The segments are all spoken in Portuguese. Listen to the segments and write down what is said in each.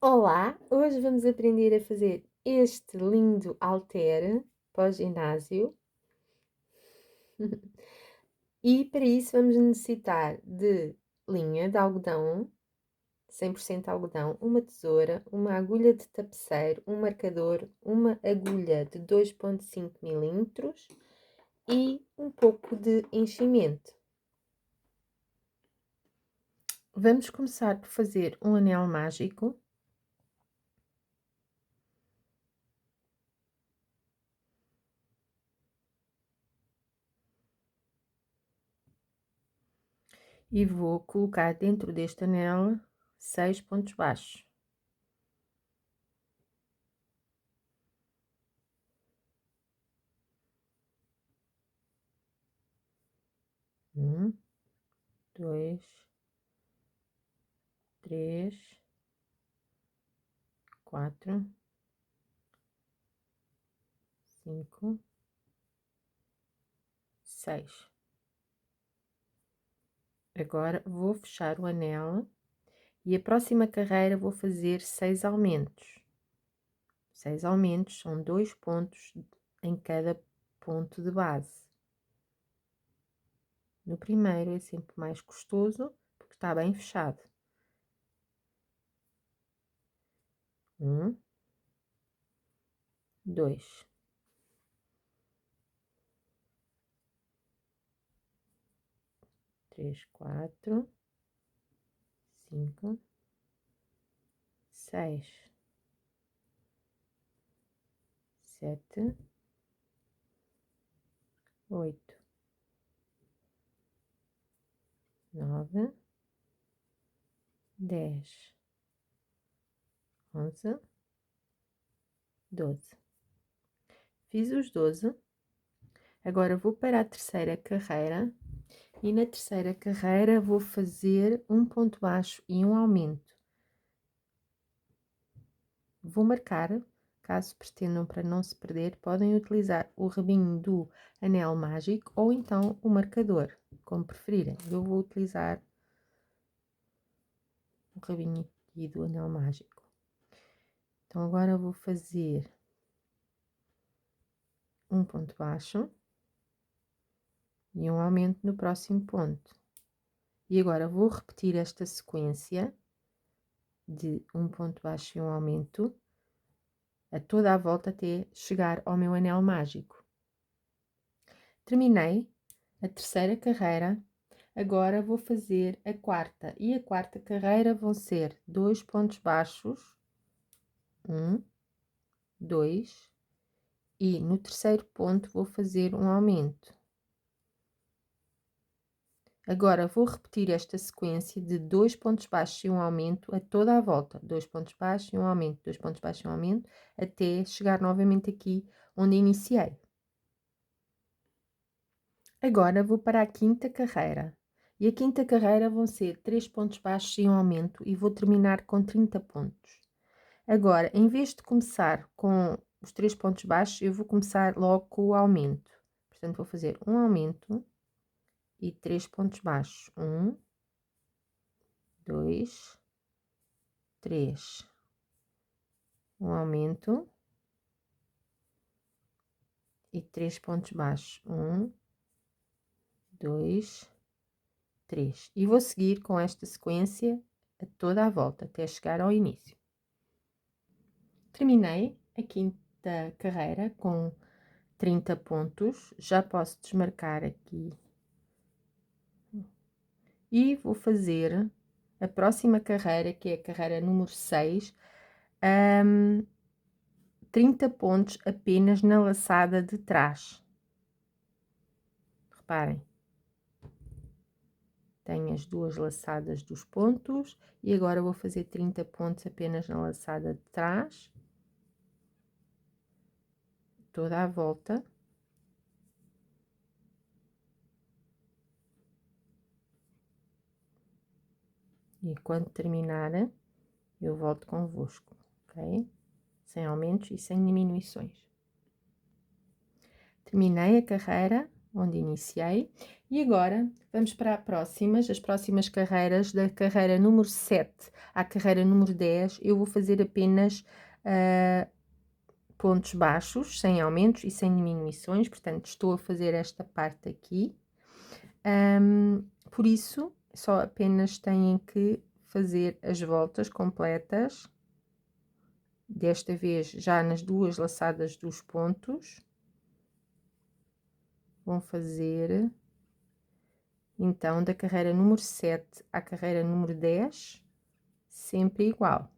Olá, hoje vamos aprender a fazer este lindo halter para o ginásio. E para isso vamos necessitar de linha de algodão, 100% algodão, uma tesoura, uma agulha de tapeceiro, um marcador, uma agulha de 2,5 milímetros e um pouco de enchimento. Vamos começar por fazer um anel mágico. E vou colocar dentro deste anel 6 pontos baixos. Um, dois, três, quatro, cinco, seis. Agora vou fechar o anel e a próxima carreira vou fazer 6 aumentos. 6 aumentos são 2 pontos em cada ponto de base. No primeiro é sempre mais custoso porque está bem fechado. Um, dois, três, quatro, cinco, seis, sete, oito, nove, 10, 11, 12. Fiz os 12. Agora vou para a terceira carreira e na terceira carreira vou fazer um ponto baixo e um aumento. Vou marcar, caso pretendam para não se perder, podem utilizar o rabinho do anel mágico ou então o marcador, como preferirem. Eu vou utilizar o rabinho aqui do anel mágico. Então agora vou fazer um ponto baixo e um aumento no próximo ponto. E agora vou repetir esta sequência de um ponto baixo e um aumento a toda a volta até chegar ao meu anel mágico. Terminei a terceira carreira, agora vou fazer a quarta. E a quarta carreira vão ser 2 pontos baixos, 1, 2, e no terceiro ponto vou fazer um aumento. Agora vou repetir esta sequência de 2 pontos baixos e um aumento a toda a volta. 2 pontos baixos e um aumento, 2 pontos baixos e um aumento, até chegar novamente aqui onde iniciei. Agora vou para a quinta carreira. E a quinta carreira vão ser 3 pontos baixos e um aumento e vou terminar com 30 pontos. Agora, em vez de começar com os 3 pontos baixos, eu vou começar logo com o aumento. Portanto, vou fazer um aumento e 3 pontos baixos. 1, 2, 3. Um aumento e 3 pontos baixos. 1, 2, 3. E vou seguir com esta sequência a toda a volta, até chegar ao início. Terminei a quinta carreira com 30 pontos, já posso desmarcar aqui. E vou fazer a próxima carreira, que é a carreira número 6, 30 pontos apenas na laçada de trás. Reparem. Tenho as duas laçadas dos pontos e agora vou fazer 30 pontos apenas na laçada de trás. Toda a volta. E quando terminar, eu volto convosco, ok? Sem aumentos e sem diminuições. Terminei a carreira, onde iniciei. E agora vamos para as próximas carreiras, da carreira número 7 à carreira número 10, eu vou fazer apenas pontos baixos, sem aumentos e sem diminuições, portanto estou a fazer esta parte aqui. Por isso, só apenas têm que fazer as voltas completas, desta vez já nas duas laçadas dos pontos. Vão fazer, então, da carreira número 7 à carreira número 10, sempre igual.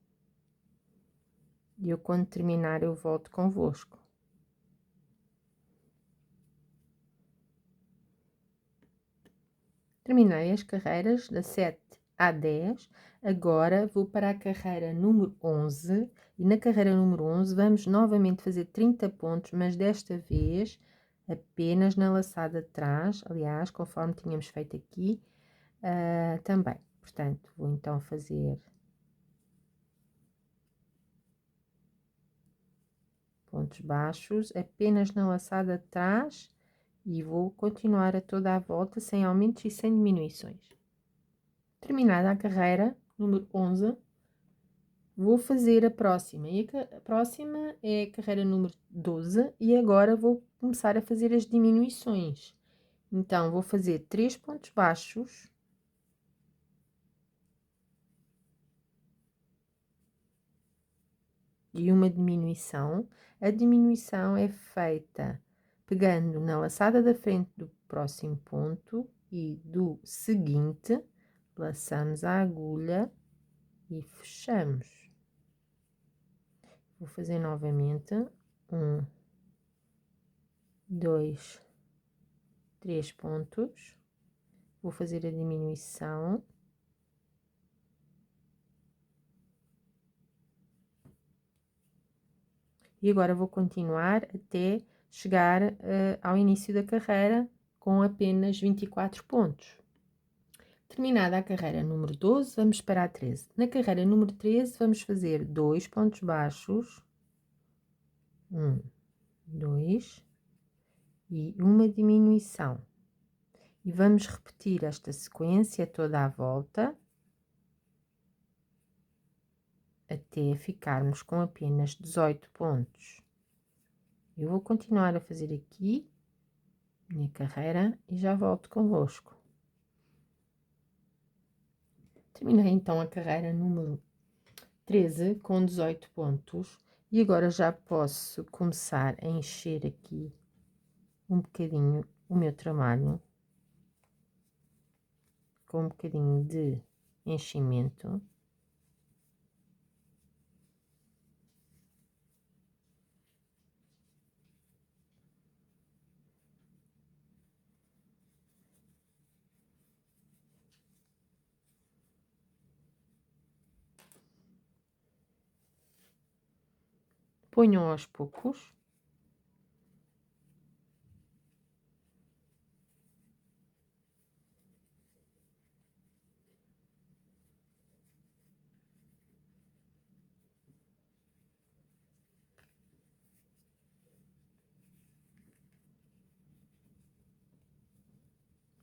E eu, quando terminar, eu volto convosco. Terminei as carreiras da 7 à 10, agora vou para a carreira número 11, e na carreira número 11 vamos novamente fazer 30 pontos, mas desta vez apenas na laçada de trás, aliás, conforme tínhamos feito aqui, também. Portanto, vou então fazer pontos baixos apenas na laçada de trás e vou continuar a toda a volta sem aumentos e sem diminuições. Terminada a carreira número 11, vou fazer a próxima, e a próxima é a carreira número 12, e agora vou começar a fazer as diminuições. Então, vou fazer 3 pontos baixos, e uma diminuição. A diminuição é feita pegando na laçada da frente do próximo ponto e do seguinte, laçamos a agulha e fechamos. Vou fazer novamente 1, 2, 3 pontos. Vou fazer a diminuição. E agora vou continuar até chegar ao início da carreira com apenas 24 pontos. Terminada a carreira número 12, vamos para a 13. Na carreira número 13, vamos fazer 2 pontos baixos, 1, 2, e uma diminuição. E vamos repetir esta sequência toda à volta, até ficarmos com apenas 18 pontos. Eu vou continuar a fazer aqui minha carreira e já volto convosco. Terminei então a carreira número 13 com 18 pontos e agora já posso começar a encher aqui um bocadinho o meu trabalho com um bocadinho de enchimento. Ponham aos poucos.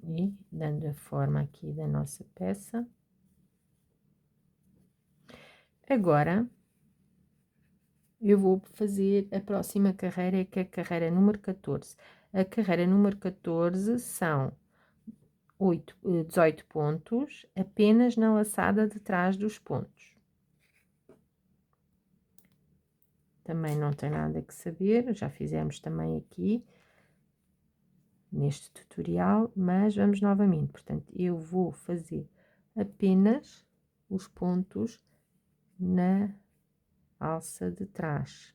E dando a forma aqui da nossa peça. Agora, eu vou fazer a próxima carreira, que é a carreira número 14. A carreira número 14 são 18 pontos, apenas na laçada de trás dos pontos. Também não tem nada que saber, já fizemos também aqui neste tutorial, mas vamos novamente. Portanto, eu vou fazer apenas os pontos na alça de trás,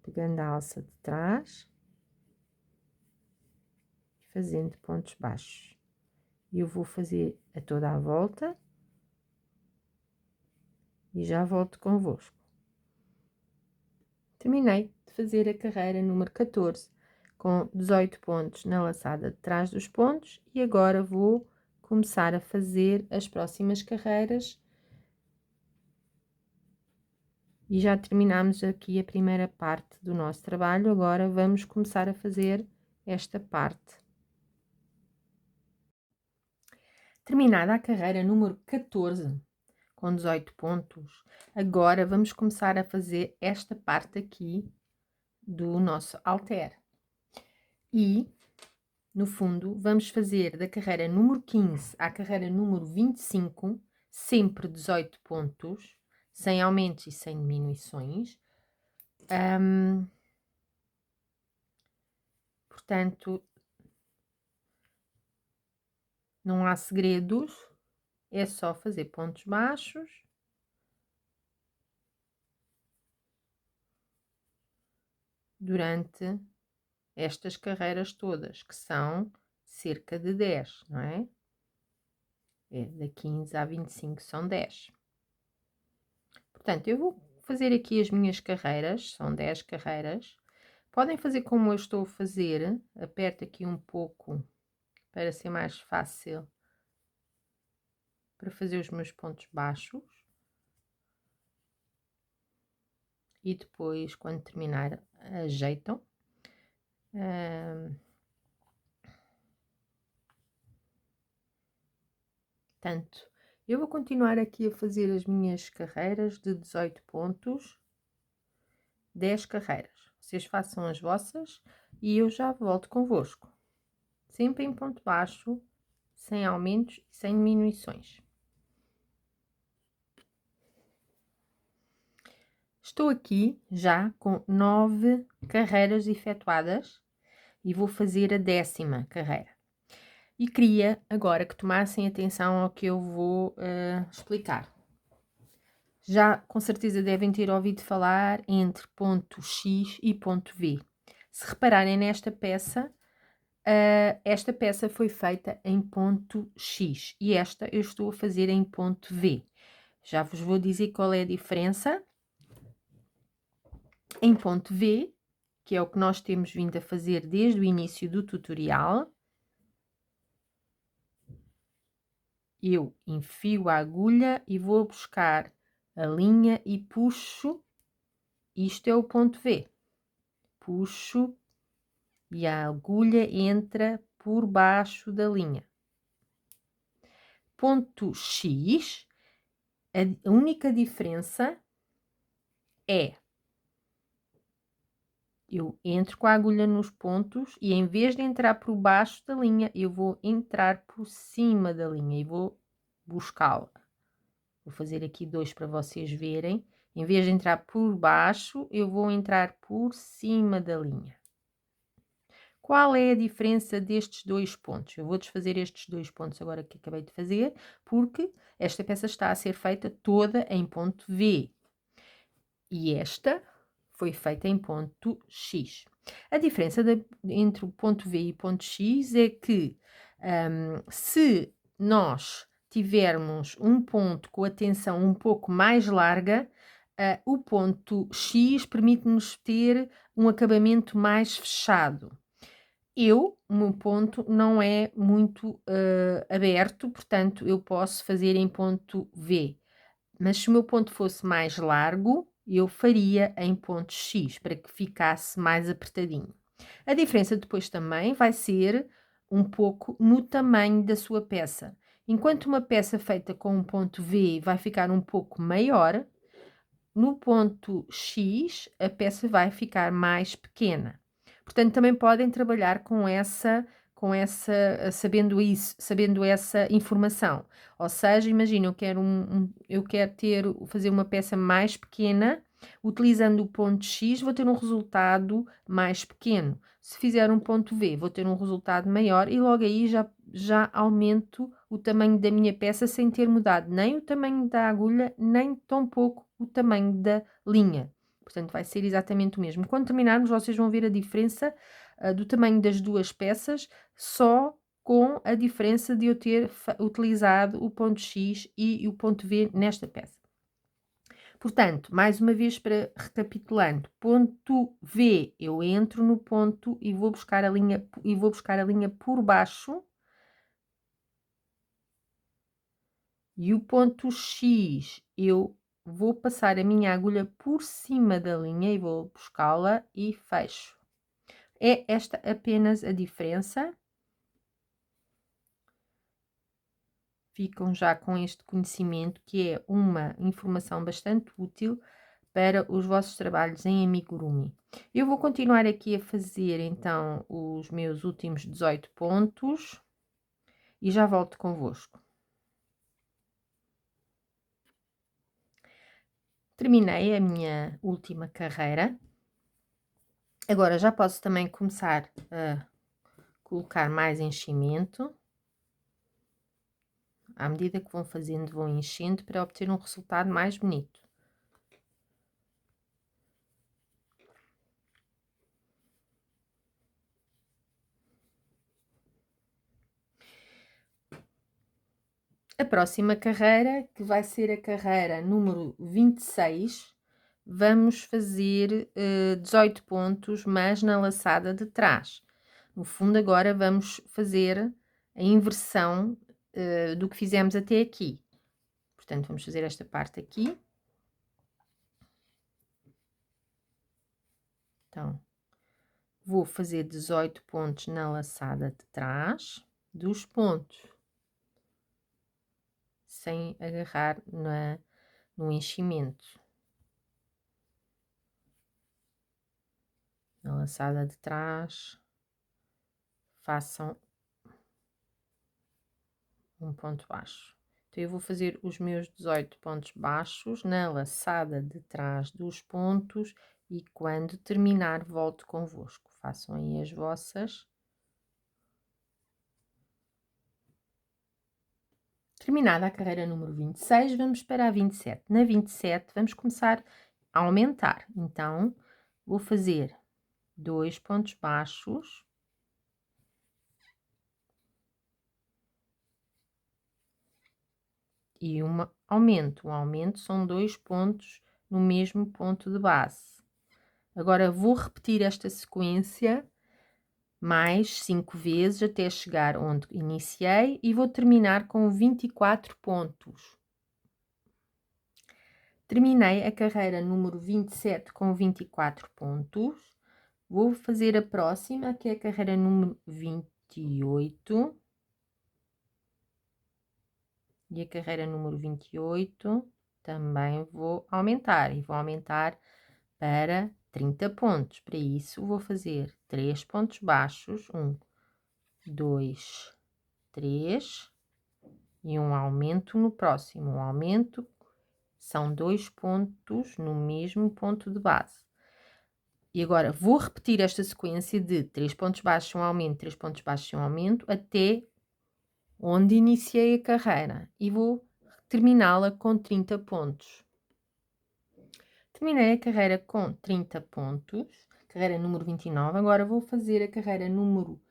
pegando a alça de trás e fazendo pontos baixos. Eu vou fazer a toda a volta e já volto convosco. Terminei de fazer a carreira número 14 com 18 pontos na laçada de trás dos pontos e agora vou começar a fazer as próximas carreiras. E já terminamos aqui a primeira parte do nosso trabalho, agora vamos começar a fazer esta parte Terminada a carreira número 14, com 18 pontos, agora vamos começar a fazer esta parte aqui do nosso halter. E, no fundo, vamos fazer da carreira número 15 à carreira número 25, sempre 18 pontos, sem aumentos e sem diminuições. Portanto, não há segredos, é só fazer pontos baixos. Durante estas carreiras todas, que são cerca de 10, não é? Da 15 a 25 são 10. Portanto, eu vou fazer aqui as minhas carreiras, são 10 carreiras. Podem fazer como eu estou a fazer, aperto aqui um pouco para ser mais fácil para fazer os meus pontos baixos. E depois, quando terminar, ajeitam. Portanto, eu vou continuar aqui a fazer as minhas carreiras de 18 pontos, 10 carreiras. Vocês façam as vossas e eu já volto convosco. Sempre em ponto baixo, sem aumentos e sem diminuições. Estou aqui já com 9 carreiras efetuadas e vou fazer a 10ª carreira. E queria agora que tomassem atenção ao que eu vou explicar. Já com certeza devem ter ouvido falar entre ponto X e ponto V. Se repararem nesta peça, esta peça foi feita em ponto X e esta eu estou a fazer em ponto V. Já vos vou dizer qual é a diferença. Em ponto V, que é o que nós temos vindo a fazer desde o início do tutorial, eu enfio a agulha e vou buscar a linha e puxo. Isto é o ponto V. Puxo e a agulha entra por baixo da linha. Ponto X, a única diferença é eu entro com a agulha nos pontos e em vez de entrar por baixo da linha, eu vou entrar por cima da linha e vou buscá-la. Vou fazer aqui 2 para vocês verem. Em vez de entrar por baixo, eu vou entrar por cima da linha. Qual é a diferença destes 2 pontos? Eu vou desfazer estes 2 pontos agora que acabei de fazer, porque esta peça está a ser feita toda em ponto V. E esta foi feita em ponto X. A diferença entre o ponto V e o ponto X é que se nós tivermos um ponto com a tensão um pouco mais larga, o ponto X permite-nos ter um acabamento mais fechado. O meu ponto não é muito aberto, portanto, eu posso fazer em ponto V. Mas se o meu ponto fosse mais largo, eu faria em ponto X, para que ficasse mais apertadinho. A diferença depois também vai ser um pouco no tamanho da sua peça. Enquanto uma peça feita com um ponto V vai ficar um pouco maior, no ponto X a peça vai ficar mais pequena. Portanto, também podem trabalhar com essa, sabendo isso, sabendo essa informação. Ou seja, imagina, eu quero fazer uma peça mais pequena, utilizando o ponto X, vou ter um resultado mais pequeno. Se fizer um ponto V, vou ter um resultado maior e logo aí já aumento o tamanho da minha peça sem ter mudado nem o tamanho da agulha, nem tampouco o tamanho da linha. Portanto, vai ser exatamente o mesmo. Quando terminarmos, vocês vão ver a diferença do tamanho das duas peças, só com a diferença de eu ter utilizado o ponto X e o ponto V nesta peça. Portanto, mais uma vez para recapitulando, ponto V, eu entro no ponto e vou buscar a linha por baixo. E o ponto X, eu vou passar a minha agulha por cima da linha e vou buscá-la e fecho. É esta apenas a diferença. ficam já com este conhecimento, que é uma informação bastante útil para os vossos trabalhos em amigurumi. Eu vou continuar aqui a fazer então os meus últimos 18 pontos e já volto convosco. Terminei a minha última carreira. Agora já posso também começar a colocar mais enchimento. À medida que vão fazendo, vão enchendo para obter um resultado mais bonito. A próxima carreira, que vai ser a carreira número 26, vamos fazer 18 pontos, mas na laçada de trás. No fundo, agora vamos fazer a inversão do que fizemos até aqui. Portanto, vamos fazer esta parte aqui. Então, vou fazer 18 pontos na laçada de trás dos pontos, sem agarrar no enchimento. Na laçada de trás, façam um ponto baixo. Então, eu vou fazer os meus 18 pontos baixos na laçada de trás dos pontos e quando terminar volto convosco. Façam aí as vossas. Terminada a carreira número 26, vamos para a 27. Na 27 vamos começar a aumentar. Então, vou fazer 2 pontos baixos. E um aumento. O aumento são 2 pontos no mesmo ponto de base. Agora, vou repetir esta sequência mais 5 vezes até chegar onde iniciei e vou terminar com 24 pontos. Terminei a carreira número 27 com 24 pontos. Vou fazer a próxima, que é a carreira número 28. E a carreira número 28 também vou aumentar. E vou aumentar para 30 pontos. Para isso, vou fazer 3 pontos baixos. 1, 2, 3. E um aumento no próximo. Um aumento são 2 pontos no mesmo ponto de base. E agora vou repetir esta sequência de 3 pontos baixos, um aumento, 3 pontos baixos, um aumento, até onde iniciei a carreira. E vou terminá-la com 30 pontos. Terminei a carreira com 30 pontos, carreira número 29. Agora vou fazer a carreira número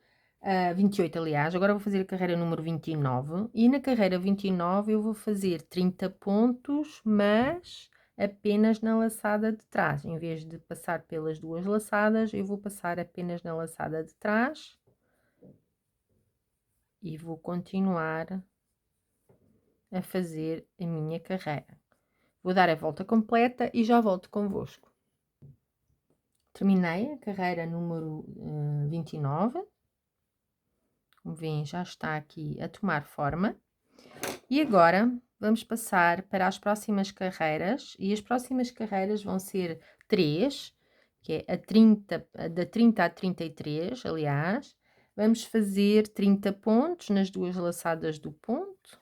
28, aliás. Agora vou fazer a carreira número 29. E na carreira 29 eu vou fazer 30 pontos, mas apenas na laçada de trás. Em vez de passar pelas duas laçadas, eu vou passar apenas na laçada de trás. E vou continuar a fazer a minha carreira. Vou dar a volta completa e já volto convosco. Terminei a carreira número 29. Como veem, já está aqui a tomar forma. E agora vamos passar para as próximas carreiras. E as próximas carreiras vão ser 3, que é da 30 a 33, aliás. Vamos fazer 30 pontos nas duas laçadas do ponto.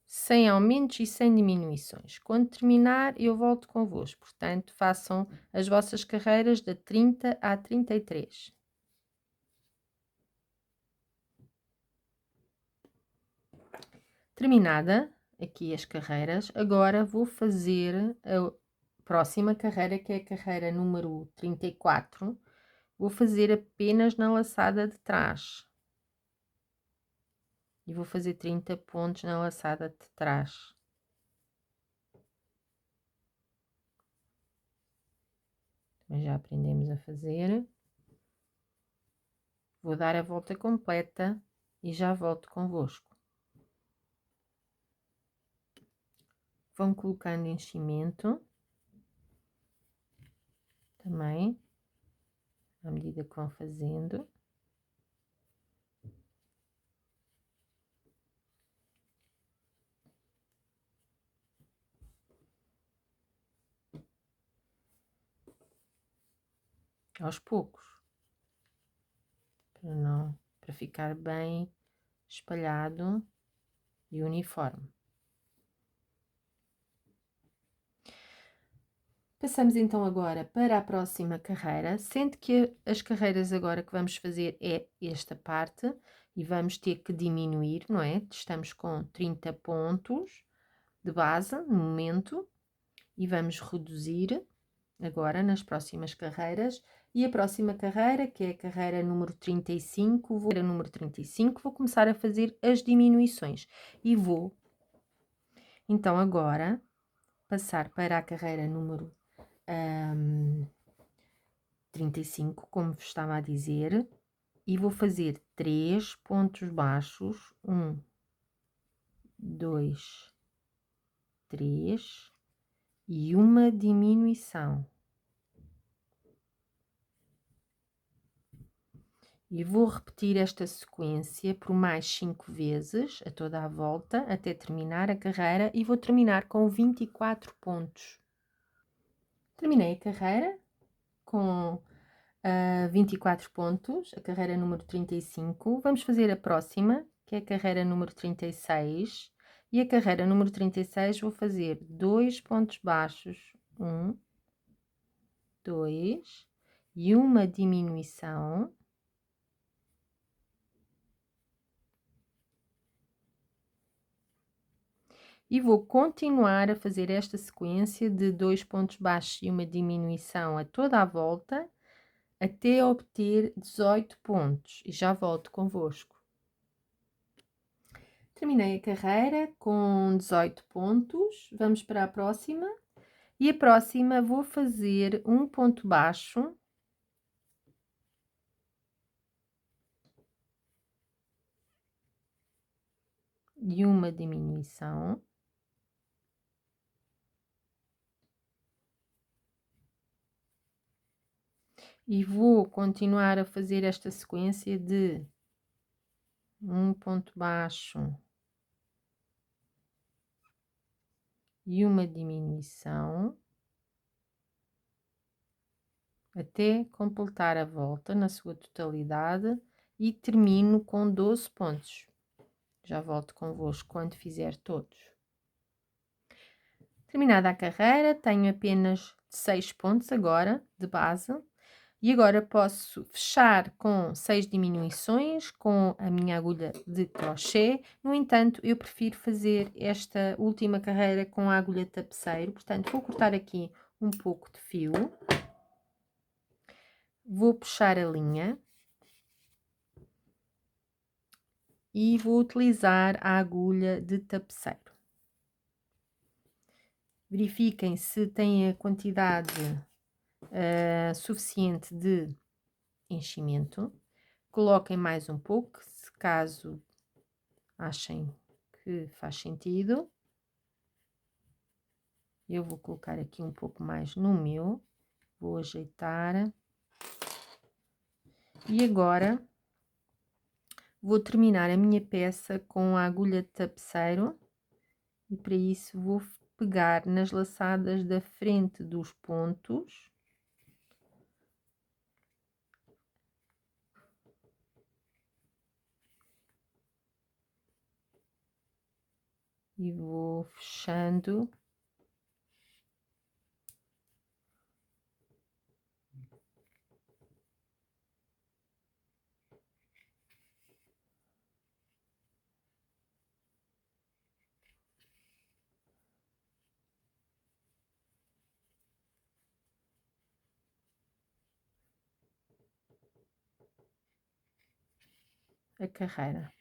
Sem aumentos e sem diminuições. Quando terminar, eu volto convosco. Portanto, façam as vossas carreiras da 30 a 33. Terminada aqui as carreiras, agora vou fazer a próxima carreira, que é a carreira número 34. Vou fazer apenas na laçada de trás. E vou fazer 30 pontos na laçada de trás. Já aprendemos a fazer. Vou dar a volta completa e já volto convosco. Vão colocando enchimento. Também, à medida que vão fazendo. aos poucos, para ficar bem espalhado e uniforme. Passamos então agora para a próxima carreira, sendo que as carreiras agora que vamos fazer é esta parte e vamos ter que diminuir, não é? Estamos com 30 pontos de base no momento e vamos reduzir agora nas próximas carreiras. E a próxima carreira, que é a carreira número 35, vou começar a fazer as diminuições e vou então agora passar para a carreira número 35, como vos estava a dizer, e vou fazer 3 pontos baixos, 1, 2, 3 e uma diminuição. E vou repetir esta sequência por mais 5 vezes, a toda a volta, até terminar a carreira e vou terminar com 24 pontos. Terminei a carreira com 24 pontos, a carreira número 35. Vamos fazer a próxima, que é a carreira número 36. E a carreira número 36 vou fazer 2 pontos baixos, 1, 2 e uma diminuição. E vou continuar a fazer esta sequência de 2 pontos baixos e uma diminuição a toda a volta, até obter 18 pontos. E já volto convosco. Terminei a carreira com 18 pontos, vamos para a próxima. E a próxima vou fazer um ponto baixo. E uma diminuição. E vou continuar a fazer esta sequência de um ponto baixo e uma diminuição até completar a volta na sua totalidade e termino com 12 pontos. Já volto convosco quando fizer todos. Terminada a carreira, tenho apenas 6 pontos agora de base. E agora posso fechar com 6 diminuições com a minha agulha de crochê. No entanto, eu prefiro fazer esta última carreira com a agulha de tapeceiro. Portanto, vou cortar aqui um pouco de fio. Vou puxar a linha. E vou utilizar a agulha de tapeceiro. Verifiquem se têm a quantidade suficiente de enchimento. Coloquem mais um pouco, se caso achem que faz sentido. Eu vou colocar aqui um pouco mais no meu, vou ajeitar. E agora vou terminar a minha peça com a agulha de tapeceiro e para isso vou pegar nas laçadas da frente dos pontos. E vou fechando. A carreira.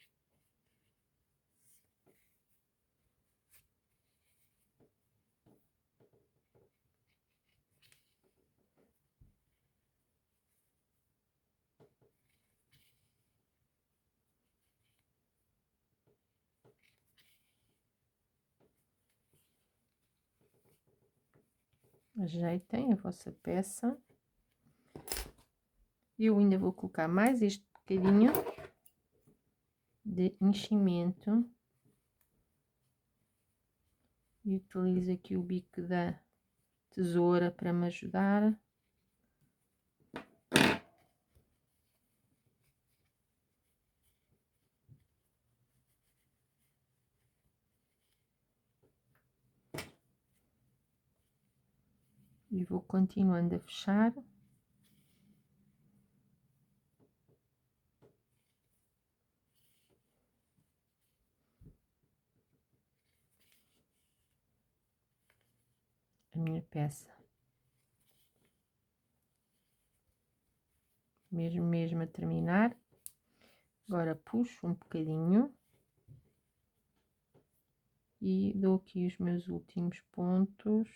Ajeitem a vossa peça. Eu ainda vou colocar mais este bocadinho de enchimento. E utilizo aqui o bico da tesoura para me ajudar. E vou continuando a fechar. A minha peça. Mesmo a terminar. Agora puxo um bocadinho. E dou aqui os meus últimos pontos.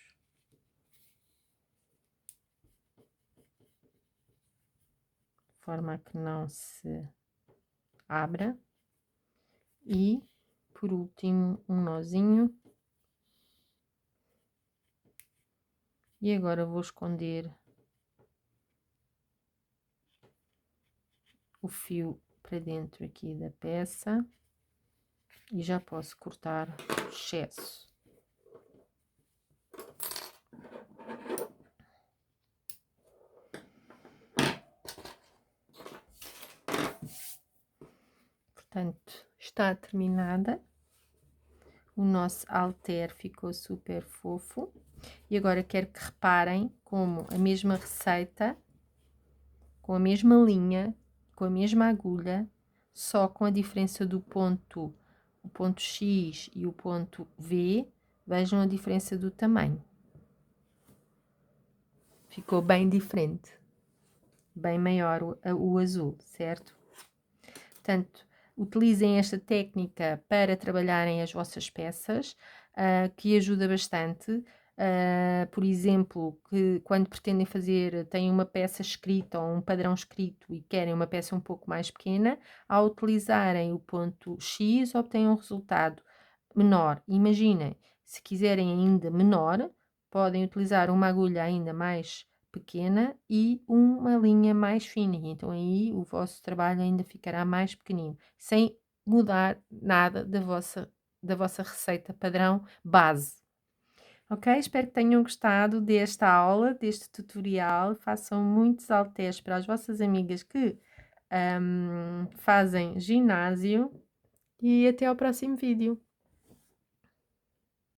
De forma a que não se abra. E, por último, um nozinho. E agora vou esconder o fio para dentro aqui da peça. E já posso cortar o excesso. Portanto, está terminada. O nosso halter ficou super fofo. E agora quero que reparem como a mesma receita, com a mesma linha, com a mesma agulha, só com a diferença do ponto, o ponto X e o ponto V, vejam a diferença do tamanho. Ficou bem diferente, bem maior o azul, certo? Portanto, utilizem esta técnica para trabalharem as vossas peças, que ajuda bastante. Por exemplo, que quando pretendem fazer, têm uma peça escrita ou um padrão escrito e querem uma peça um pouco mais pequena, ao utilizarem o ponto X, obtêm um resultado menor. Imaginem, se quiserem ainda menor, podem utilizar uma agulha ainda mais pequena e uma linha mais fina, e então aí o vosso trabalho ainda ficará mais pequenino, sem mudar nada da vossa receita padrão base. Ok? Espero que tenham gostado desta aula, deste tutorial. Façam muitos halteres para as vossas amigas que fazem ginásio e até ao próximo vídeo.